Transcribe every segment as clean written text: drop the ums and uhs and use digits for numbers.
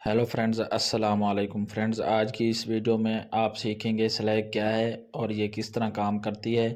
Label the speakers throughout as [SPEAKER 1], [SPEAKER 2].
[SPEAKER 1] Hello friends, अस्सलाम वालेकुम friends. आज की इस वीडियो में आप सीखेंगे स्लैक क्या है और ये किस तरह काम करती है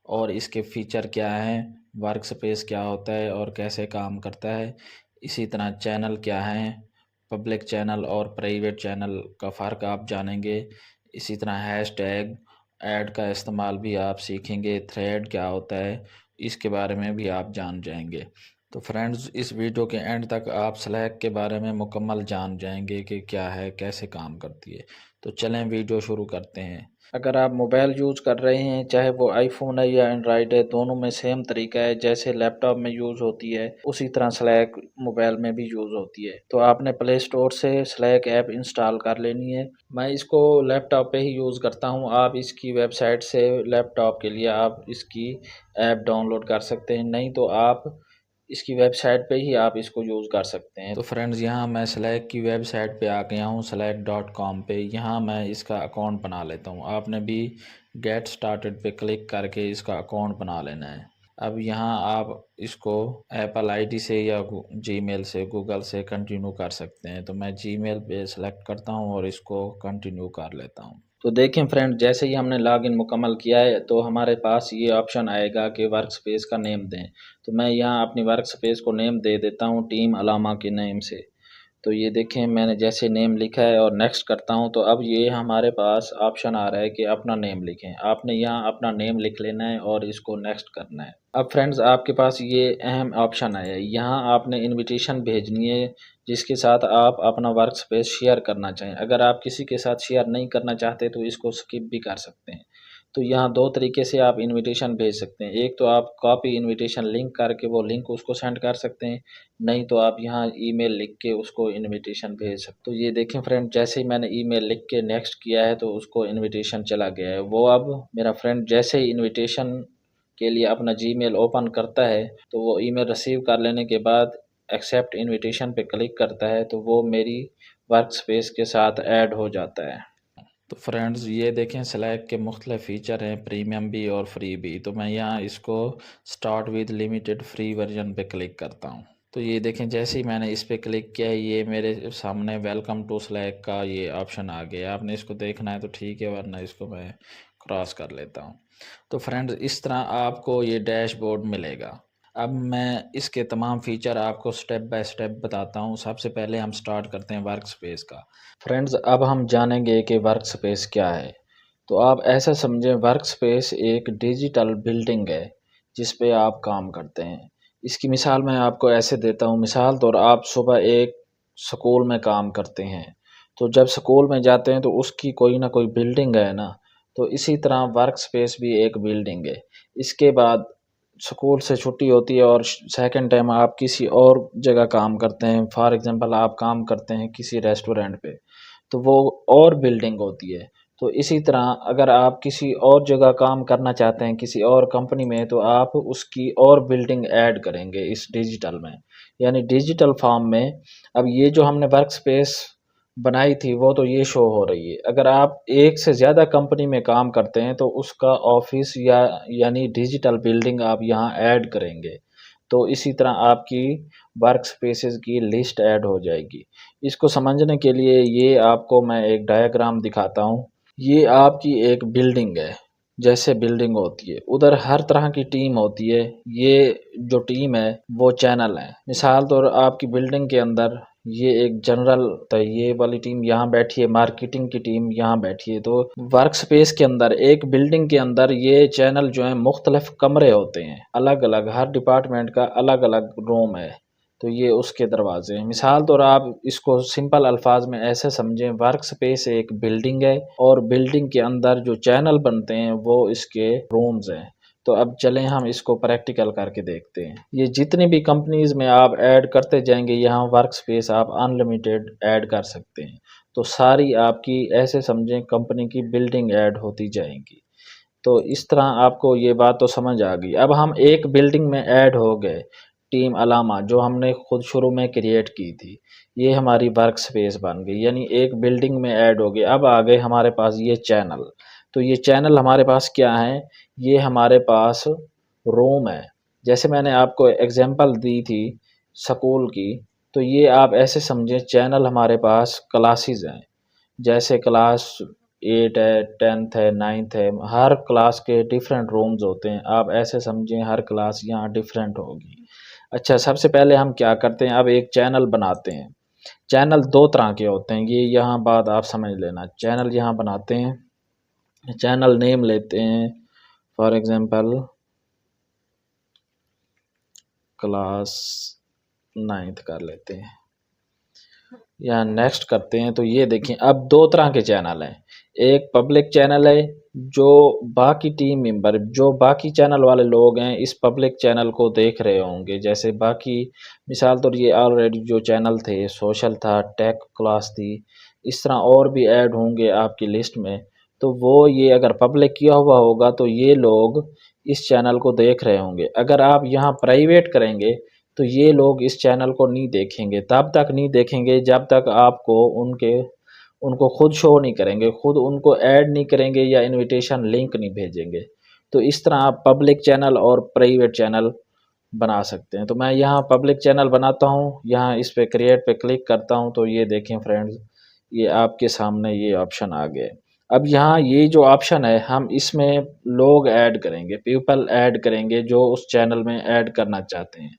[SPEAKER 1] और इसके फ़ीचर क्या हैं, वर्क स्पेस क्या होता है और कैसे काम करता है। इसी तरह चैनल क्या हैं, पब्लिक चैनल और प्राइवेट चैनल का फ़र्क आप जानेंगे। इसी तरह हैशटैग ऐड का इस्तेमाल भी आप सीखेंगे। थ्रेड क्या होता है, इसके बारे में भी आप जान जाएंगे। तो फ्रेंड्स, इस वीडियो के एंड तक आप स्लैक के बारे में मुकम्मल जान जाएंगे कि क्या है, कैसे काम करती है। तो चलें वीडियो शुरू करते हैं। अगर आप मोबाइल यूज़ कर रहे हैं, चाहे वो आईफोन है या एंड्रॉयड है, दोनों में सेम तरीका है। जैसे लैपटॉप में यूज़ होती है उसी तरह स्लैक मोबाइल में भी यूज़ होती है। तो आपने प्ले स्टोर से स्लैक ऐप इंस्टॉल कर लेनी है। मैं इसको लैपटॉप पे ही यूज़ करता हूँ। आप इसकी वेबसाइट से लैपटॉप के लिए आप इसकी ऐप डाउनलोड कर सकते हैं, नहीं तो आप इसकी वेबसाइट पे ही आप इसको यूज़ कर सकते हैं। तो फ्रेंड्स, यहाँ मैं स्लैक की वेबसाइट पे आ गया हूँ, slack.com पे। यहाँ मैं इसका अकाउंट बना लेता हूँ। आपने भी गेट स्टार्टेड पे क्लिक करके इसका अकाउंट बना लेना है। अब यहाँ आप इसको एप्पल आईडी से या जीमेल से, गूगल से कंटिन्यू कर सकते हैं। तो मैं जीमेल पे सेलेक्ट करता हूँ और इसको कंटिन्यू कर लेता हूँ। तो देखें फ्रेंड, जैसे ही हमने लॉगिन मुकम्मल किया है तो हमारे पास ये ऑप्शन आएगा कि वर्क स्पेस का नेम दें। तो मैं यहाँ अपनी वर्क स्पेस को नेम दे देता हूँ टीम अलामा के नेम से। तो ये देखें, मैंने जैसे नेम लिखा है और नेक्स्ट करता हूँ तो अब ये हमारे पास ऑप्शन आ रहा है कि अपना नेम लिखें। आपने यहाँ अपना नेम लिख लेना है और इसको नेक्स्ट करना है। अब फ्रेंड्स, आपके पास ये अहम ऑप्शन आया है, यहाँ आपने इनविटेशन भेजनी है जिसके साथ आप अपना वर्क स्पेस शेयर करना चाहें। अगर आप किसी के साथ शेयर नहीं करना चाहते तो इसको स्किप भी कर सकते हैं। तो यहाँ दो तरीके से आप इनविटेशन भेज सकते हैं। एक तो आप कॉपी इनविटेशन लिंक करके वो लिंक उसको सेंड कर सकते हैं, नहीं तो आप यहाँ ईमेल लिख के उसको इनविटेशन भेज सकते। तो ये देखें फ्रेंड, जैसे ही मैंने ईमेल लिख के नेक्स्ट किया है तो उसको इनविटेशन चला गया है। वो अब मेरा फ्रेंड जैसे ही इनविटेशन के लिए अपना जीमेल ओपन करता है तो वो ईमेल रिसीव कर लेने के बाद एक्सेप्ट इनविटेशन पे क्लिक करता है तो वो मेरी वर्क स्पेस के साथ ऐड हो जाता है। तो फ्रेंड्स, ये देखें स्लैक के मुख्तलिफ फ़ीचर हैं, प्रीमियम भी और फ्री भी। तो मैं यहाँ इसको start with limited free version पे क्लिक करता हूँ। तो ये देखें, जैसे ही मैंने इस पे क्लिक किया है ये मेरे सामने वेलकम टू स्लैक का ये ऑप्शन आ गया। आपने इसको देखना है तो ठीक है, वरना इसको मैं क्रॉस कर लेता हूँ। तो फ्रेंड्स, इस तरह आपको ये डैशबोर्ड मिलेगा। अब मैं इसके तमाम फ़ीचर आपको स्टेप बाय स्टेप बताता हूँ। सबसे पहले हम स्टार्ट करते हैं वर्क स्पेस का। फ्रेंड्स, अब हम जानेंगे कि वर्क स्पेस क्या है। तो आप ऐसा समझें, वर्क स्पेस एक डिजिटल बिल्डिंग है जिस पे आप काम करते हैं। इसकी मिसाल मैं आपको ऐसे देता हूँ। मिसाल तौर आप सुबह एक स्कूल में काम करते हैं, तो जब स्कूल में जाते हैं तो उसकी कोई ना कोई बिल्डिंग है ना। तो इसी तरह वर्क स्पेस भी एक बिल्डिंग है। इसके बाद स्कूल से छुट्टी होती है और सेकंड टाइम आप किसी और जगह काम करते हैं। फॉर एग्जांपल, आप काम करते हैं किसी रेस्टोरेंट पे, तो वो और बिल्डिंग होती है। तो इसी तरह अगर आप किसी और जगह काम करना चाहते हैं किसी और कंपनी में, तो आप उसकी और बिल्डिंग ऐड करेंगे इस डिजिटल में, यानी डिजिटल फॉर्म में। अब ये जो हमने वर्क स्पेस बनाई थी वो तो ये शो हो रही है। अगर आप एक से ज़्यादा कंपनी में काम करते हैं तो उसका ऑफिस या यानी डिजिटल बिल्डिंग आप यहाँ ऐड करेंगे। तो इसी तरह आपकी वर्क स्पेसेस की लिस्ट ऐड हो जाएगी। इसको समझने के लिए ये आपको मैं एक डायग्राम दिखाता हूँ। ये आपकी एक बिल्डिंग है, जैसे बिल्डिंग होती है उधर हर तरह की टीम होती है। ये जो टीम है वो चैनल है। मिसाल तौर आपकी बिल्डिंग के अंदर ये एक जनरल, तो ये वाली टीम यहाँ बैठी है, मार्केटिंग की टीम यहाँ बैठी है। तो वर्क स्पेस के अंदर एक बिल्डिंग के अंदर ये चैनल जो है मुख्तलिफ कमरे होते हैं, अलग अलग, हर डिपार्टमेंट का अलग अलग रूम है। तो ये उसके दरवाजे हैं। मिसाल तौर आप इसको सिंपल अल्फाज में ऐसे समझें, वर्क स्पेस एक बिल्डिंग है और बिल्डिंग के अंदर जो चैनल बनते हैं वो इसके रूम्स हैं। तो अब चलें हम इसको प्रैक्टिकल करके देखते हैं। ये जितनी भी कंपनीज में आप ऐड करते जाएंगे, यहाँ वर्क स्पेस आप अनलिमिटेड ऐड कर सकते हैं। तो सारी आपकी ऐसे समझें कंपनी की बिल्डिंग ऐड होती जाएंगी। तो इस तरह आपको ये बात तो समझ आ गई। अब हम एक बिल्डिंग में ऐड हो गए, टीम अलामा जो हमने खुद शुरू में क्रिएट की थी, ये हमारी वर्क स्पेस बन गई, यानी एक बिल्डिंग में ऐड हो गए। अब आ गए हमारे पास ये चैनल। तो ये चैनल हमारे पास क्या है, ये हमारे पास रूम है। जैसे मैंने आपको एग्जांपल दी थी स्कूल की, तो ये आप ऐसे समझें चैनल हमारे पास क्लासेस हैं, जैसे क्लास 8 है, 10th है, 9th है, हर क्लास के डिफरेंट रूम्स होते हैं। आप ऐसे समझें हर क्लास यहाँ डिफरेंट होगी। अच्छा, सबसे पहले हम क्या करते हैं, अब एक चैनल बनाते हैं। चैनल 2 तरह के होते हैं, ये यहाँ बात आप समझ लेना। चैनल यहाँ बनाते हैं, चैनल नेम लेते हैं, फॉर एग्जांपल क्लास 9th कर लेते हैं, या नेक्स्ट करते हैं। तो ये देखिए अब 2 तरह के चैनल हैं। एक पब्लिक चैनल है, जो बाकी टीम मेंबर, जो बाकी चैनल वाले लोग हैं इस पब्लिक चैनल को देख रहे होंगे। जैसे बाकी मिसाल तो ये ऑलरेडी जो चैनल थे, सोशल था, टेक क्लास थी, इस तरह और भी ऐड होंगे आपकी लिस्ट में। तो वो ये अगर पब्लिक किया हुआ होगा तो ये लोग इस चैनल को देख रहे होंगे। अगर आप यहाँ प्राइवेट करेंगे तो ये लोग इस चैनल को नहीं देखेंगे, तब तक नहीं देखेंगे जब तक आपको उनको खुद शो नहीं करेंगे, खुद उनको ऐड नहीं करेंगे या इनविटेशन लिंक नहीं भेजेंगे। तो इस तरह आप पब्लिक चैनल और प्राइवेट चैनल बना सकते हैं। तो मैं यहाँ पब्लिक चैनल बनाता हूँ, यहाँ इस पे क्रिएट पे क्लिक करता हूँ। तो ये देखें फ्रेंड्स, ये आपके सामने ये ऑप्शन आ गए। अब यहाँ ये जो ऑप्शन है, हम इसमें लोग ऐड करेंगे, पीपल ऐड करेंगे जो उस चैनल में ऐड करना चाहते हैं।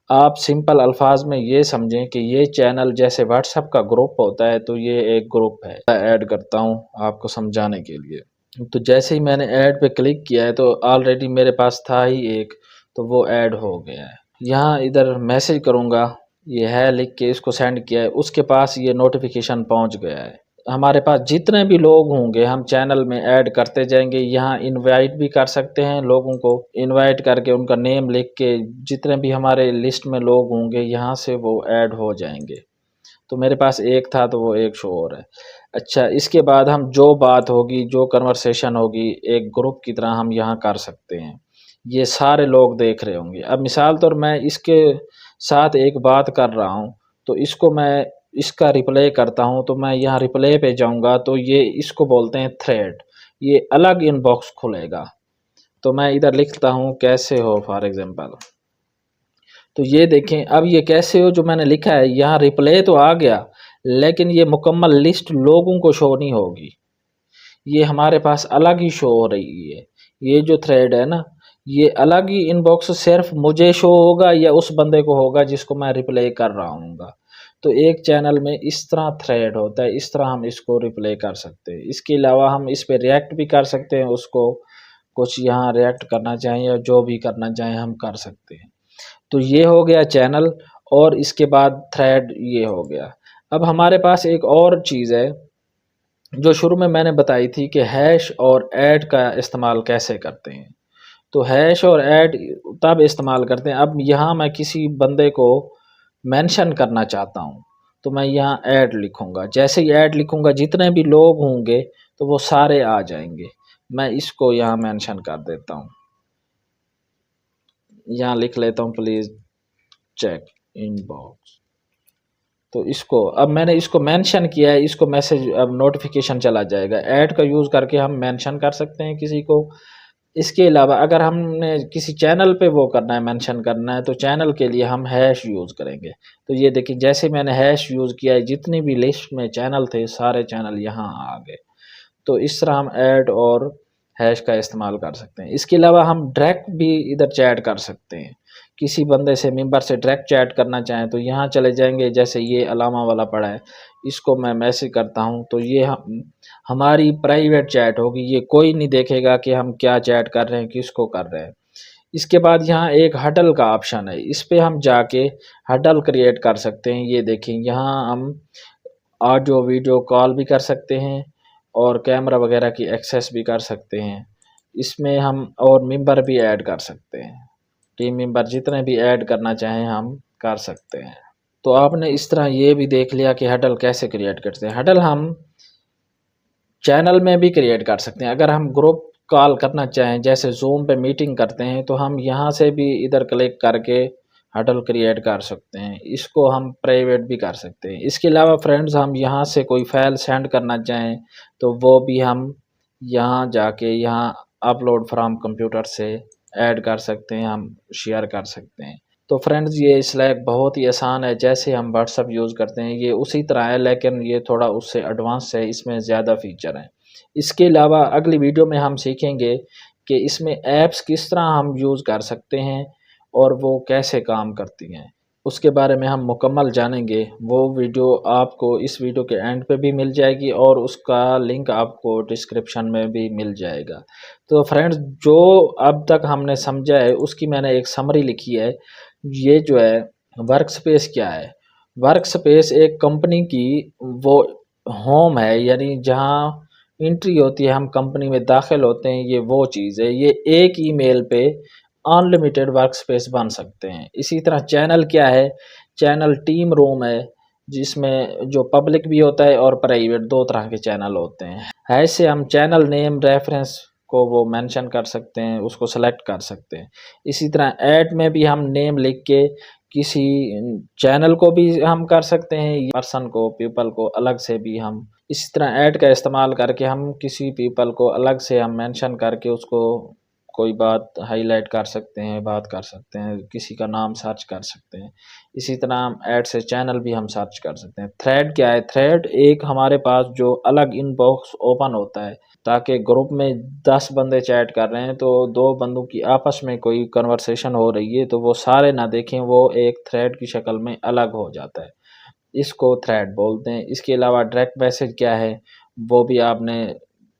[SPEAKER 1] आप सिंपल अल्फाज में ये समझें कि ये चैनल जैसे व्हाट्सएप का ग्रुप होता है, तो ये एक ग्रुप है। ऐड करता हूँ आपको समझाने के लिए। तो जैसे ही मैंने ऐड पे क्लिक किया है तो ऑलरेडी मेरे पास था ही एक, तो वो ऐड हो गया है। यहाँ इधर मैसेज करूँगा, ये है लिख के इसको सेंड किया है, उसके पास ये नोटिफिकेशन पहुँच गया है। हमारे पास जितने भी लोग होंगे हम चैनल में ऐड करते जाएंगे। यहाँ इनवाइट भी कर सकते हैं, लोगों को इनवाइट करके उनका नेम लिख के जितने भी हमारे लिस्ट में लोग होंगे यहाँ से वो ऐड हो जाएंगे। तो मेरे पास एक था तो वो एक शो हो रहा है। अच्छा, इसके बाद हम जो बात होगी, जो कन्वर्सेशन होगी, एक ग्रुप की तरह हम यहाँ कर सकते हैं। ये सारे लोग देख रहे होंगे। अब मिसाल तौर मैं इसके साथ एक बात कर रहा हूँ, तो इसको मैं इसका रिप्लाई करता हूँ, तो मैं यहाँ रिप्लाई पे जाऊँगा तो ये इसको बोलते हैं थ्रेड, ये अलग इनबॉक्स खुलेगा। तो मैं इधर लिखता हूँ कैसे हो फॉर एग्जांपल। तो ये देखें अब ये कैसे हो जो मैंने लिखा है, यहाँ रिप्लाई तो आ गया, लेकिन ये मुकम्मल लिस्ट लोगों को शो नहीं होगी, ये हमारे पास अलग ही शो हो रही है। ये जो थ्रेड है ना, ये अलग ही इनबॉक्स सिर्फ मुझे शो होगा या उस बंदे को होगा जिसको मैं रिप्लाई कर रहा हूँगा। तो एक चैनल में इस तरह थ्रेड होता है, इस तरह हम इसको रिप्लाई कर सकते हैं। इसके अलावा हम इस पे रिएक्ट भी कर सकते हैं, उसको कुछ यहाँ रिएक्ट करना चाहें या जो भी करना चाहें हम कर सकते हैं। तो ये हो गया चैनल, और इसके बाद थ्रेड ये हो गया। अब हमारे पास एक और चीज़ है जो शुरू में मैंने बताई थी कि हैश और ऐड का इस्तेमाल कैसे करते हैं। तो हैश और ऐड तब इस्तेमाल करते हैं, अब यहाँ मैं किसी बंदे को मेंशन करना चाहता हूँ, तो मैं यहाँ ऐड लिखूँगा। जैसे ही ऐड लिखूँगा जितने भी लोग होंगे तो वो सारे आ जाएंगे। मैं इसको यहाँ मेंशन कर देता हूँ, यहाँ लिख लेता हूँ प्लीज़ चेक इनबॉक्स। तो इसको अब मैंने इसको मेंशन किया है, इसको मैसेज अब नोटिफिकेशन चला जाएगा। ऐड का यूज़ करके हम मेंशन कर सकते हैं किसी को। इसके अलावा अगर हमने किसी चैनल पे वो करना है, मेंशन करना है, तो चैनल के लिए हम हैश यूज़ करेंगे। तो ये देखिए जैसे मैंने हैश यूज़ किया है, जितनी भी लिस्ट में चैनल थे सारे चैनल यहाँ आ गए। तो इस तरह हम ऐड और हैश का इस्तेमाल कर सकते हैं। इसके अलावा हम डायरेक्ट भी इधर चैट कर सकते हैं। किसी बंदे से, मेंबर से डायरेक्ट चैट करना चाहें तो यहाँ चले जाएंगे। जैसे ये अलामा वाला पड़ा है, इसको मैं मैसेज करता हूँ तो ये हमारी प्राइवेट चैट होगी, ये कोई नहीं देखेगा कि हम क्या चैट कर रहे हैं, किसको कर रहे हैं। इसके बाद यहाँ एक हडल का ऑप्शन है, इस पे हम जाके हडल क्रिएट कर सकते हैं। ये देखें यहाँ हम ऑडियो वीडियो कॉल भी कर सकते हैं और कैमरा वगैरह की एक्सेस भी कर सकते हैं। इसमें हम और मेंबर भी ऐड कर सकते हैं, टीम मेंबर जितने भी ऐड करना चाहें हम कर सकते हैं। तो आपने इस तरह ये भी देख लिया कि हडल कैसे क्रिएट करते हैं। हडल हम चैनल में भी क्रिएट कर सकते हैं। अगर हम ग्रुप कॉल करना चाहें, जैसे ज़ूम पे मीटिंग करते हैं, तो हम यहाँ से भी इधर क्लिक करके हडल क्रिएट कर सकते हैं। इसको हम प्राइवेट भी कर सकते हैं। इसके अलावा फ्रेंड्स हम यहाँ से कोई फाइल सेंड करना चाहें तो वो भी हम यहाँ जाके यहाँ अपलोड फ्रॉम कंप्यूटर से ऐड कर सकते हैं, हम शेयर कर सकते हैं। तो फ्रेंड्स ये स्लैक बहुत ही आसान है, जैसे हम व्हाट्सअप यूज़ करते हैं ये उसी तरह है, लेकिन ये थोड़ा उससे एडवांस है, इसमें ज़्यादा फ़ीचर हैं। इसके अलावा अगली वीडियो में हम सीखेंगे कि इसमें ऐप्स किस तरह हम यूज़ कर सकते हैं और वो कैसे काम करती हैं। उसके बारे में हम मुकम्मल जानेंगे। वो वीडियो आपको इस वीडियो के एंड पे भी मिल जाएगी और उसका लिंक आपको डिस्क्रिप्शन में भी मिल जाएगा। तो फ्रेंड्स जो अब तक हमने समझा है उसकी मैंने एक समरी लिखी है। ये जो है वर्कस्पेस क्या है? वर्कस्पेस एक कंपनी की वो होम है, यानी जहाँ एंट्री होती है, हम कंपनी में दाखिल होते हैं, ये वो चीज़ है। ये एक ईमेल पे अनलिमिटेड वर्कस्पेस बन सकते हैं। इसी तरह चैनल क्या है? चैनल टीम रूम है, जिसमें जो पब्लिक भी होता है और प्राइवेट 2 तरह के चैनल होते हैं। ऐसे हम चैनल नेम रेफ़रेंस को वो मेंशन कर सकते हैं, उसको सेलेक्ट कर सकते हैं। इसी तरह ऐड में भी हम नेम लिख के किसी चैनल को भी हम कर सकते हैं, पर्सन को, पीपल को अलग से भी हम इसी तरह ऐड का इस्तेमाल करके हम किसी पीपल को अलग से हम मेंशन करके उसको कोई बात हाइलाइट कर सकते हैं, बात कर सकते हैं, किसी का नाम सर्च कर सकते हैं। इसी तरह हम ऐड से चैनल भी हम सर्च कर सकते हैं। थ्रेड क्या है? थ्रेड एक हमारे पास जो अलग इनबॉक्स ओपन होता है, ताकि ग्रुप में 10 बंदे चैट कर रहे हैं तो 2 बंदों की आपस में कोई कन्वर्सेशन हो रही है तो वो सारे ना देखें, वो एक थ्रेड की शक्ल में अलग हो जाता है। इसको थ्रेड बोलते हैं। इसके अलावा डायरेक्ट मैसेज क्या है? वो भी आपने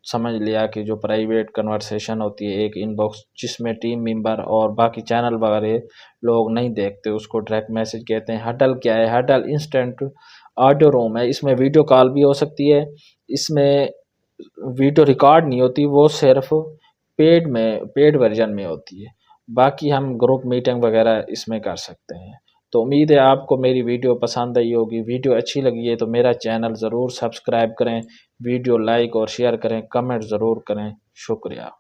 [SPEAKER 1] समझ लिया कि जो प्राइवेट कन्वर्सेशन होती है एक इनबॉक्स जिसमें टीम मेंबर और बाकी चैनल वगैरह लोग नहीं देखते, उसको डायरेक्ट मैसेज कहते हैं। हडल क्या है? हडल इंस्टेंट ऑडियो रूम है, इसमें वीडियो कॉल भी हो सकती है। इसमें वीडियो रिकॉर्ड नहीं होती, वो सिर्फ़ पेड वर्ज़न में होती है। बाकी हम ग्रुप मीटिंग वगैरह इसमें कर सकते हैं। तो उम्मीद है आपको मेरी वीडियो पसंद आई होगी। वीडियो अच्छी लगी है तो मेरा चैनल ज़रूर सब्सक्राइब करें, वीडियो लाइक और शेयर करें, कमेंट ज़रूर करें। शुक्रिया।